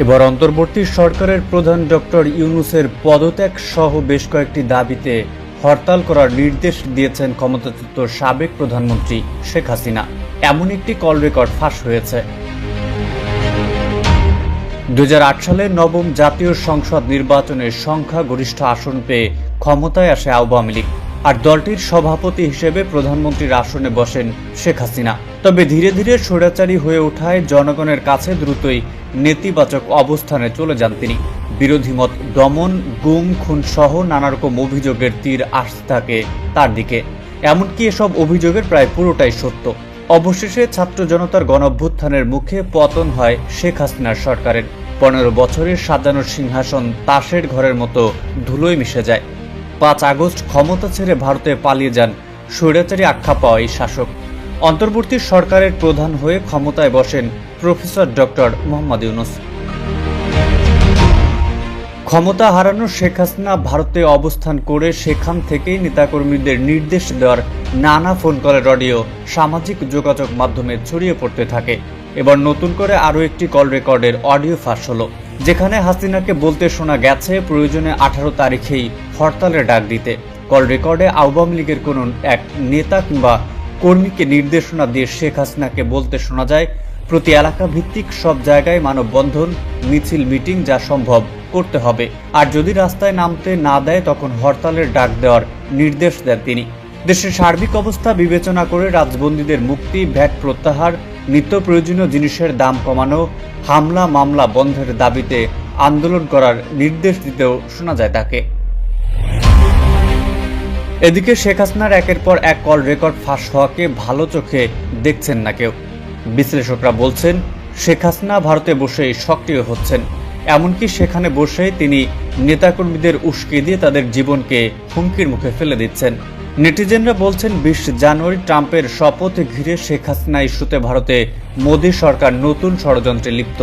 এবার অন্তর্বর্তী সরকারের প্রধান ডক্টর ইউনূসের পদত্যাগ সহ বেশ কয়েকটি দাবিতে হরতাল করার নির্দেশ দিয়েছেন ক্ষমতাচ্যুত সাবেক প্রধানমন্ত্রী শেখ হাসিনা। এমন একটি কল রেকর্ড ফাঁস হয়েছে। 2008 সালে নবম জাতীয় সংসদ নির্বাচনে সংখ্যাগরিষ্ঠ আসন পেয়ে ক্ষমতায় আসে আওয়ামী লীগ, আর দলটির সভাপতি হিসেবে প্রধানমন্ত্রীর আসনে বসেন শেখ হাসিনা। তবে ধীরে ধীরে স্বৈরাচারী হয়ে ওঠায় জনগণের কাছে দ্রুতই নেতিবাচক অবস্থানে চলে যান তিনি। বিরোধী মত দমন, গুম, খুন সহ নানারকম অভিযোগের তীর আসতে থাকে তার দিকে। এমনকি এসব অভিযোগের প্রায় পুরোটাই সত্য। অবশেষে ছাত্র জনতার গণঅভ্যুত্থানের মুখে পতন হয় শেখ হাসিনার সরকারের। 15 বছরের সাজানো সিংহাসন তাসের ঘরের মতো ধুলোয় মিশে যায়। 5 আগস্ট ক্ষমতা ছেড়ে ভারতে পালিয়ে যান স্বৈরাচারী আখ্যা পাওয়া এই শাসক। অন্তর্বর্তী সরকারের প্রধান হয়ে ক্ষমতায় বসেন প্রফেসর ডক্টর মোহাম্মদ ইউনূস। ক্ষমতা হারানো শেখ হাসিনা ভারতে অবস্থান করে সেখান থেকেই নেতাকর্মীদের নির্দেশ দেওয়ার নানা ফোন কলের অডিও সামাজিক যোগাযোগ মাধ্যমে ছড়িয়ে পড়তে থাকে। এবার নতুন করে আরও একটি কল রেকর্ডের অডিও ফাঁস হলো, যেখানে হাসিনাকে বলতে শোনা গেছে প্রয়োজনে 18 তারিখেই হরতালের ডাক দিতে। কল রেকর্ডে আওয়ামী লীগের কোনো এক নেতা কিংবা কর্মীকে নির্দেশনা দিয়ে শেখ হাসিনাকে বলতে শোনা যায়, প্রতি এলাকা ভিত্তিক সব জায়গায় মানববন্ধন, মিছিল, মিটিং যা সম্ভব করতে হবে, আর যদি রাস্তায় নামতে না দেয় তখন হরতালের ডাক দেওয়ার নির্দেশ দেন তিনি। দেশের সার্বিক অবস্থা বিবেচনা করে রাজবন্দীদের মুক্তি, ভ্যাট প্রত্যাহার, নিত্য প্রয়োজনীয় জিনিসের দাম কমানো, হামলা মামলা বন্ধের দাবিতে আন্দোলন করার নির্দেশ দিতেও শোনা যায় তাকে। এদিকে শেখ হাসিনার একের পর এক কল রেকর্ড ফাঁস হওয়াকে ভালো চোখে দেখছেন না কেউ। বিশ্লেষকরা বলছেন, শেখ হাসিনা ভারতে বসেই সক্রিয় হচ্ছেন। এমনকি সেখানে বসেই তিনি নেতাকর্মীদের উস্কে দিয়ে তাদের জীবনকে হুমকির মুখে ফেলে দিচ্ছেন। নেটিজেনরা বলছেন, 20 জানুয়ারি ট্রাম্পের শপথ ঘিরে শেখ হাসিনা ইস্যুতে ভারতে মোদী সরকার নতুন ষড়যন্ত্রে লিপ্ত।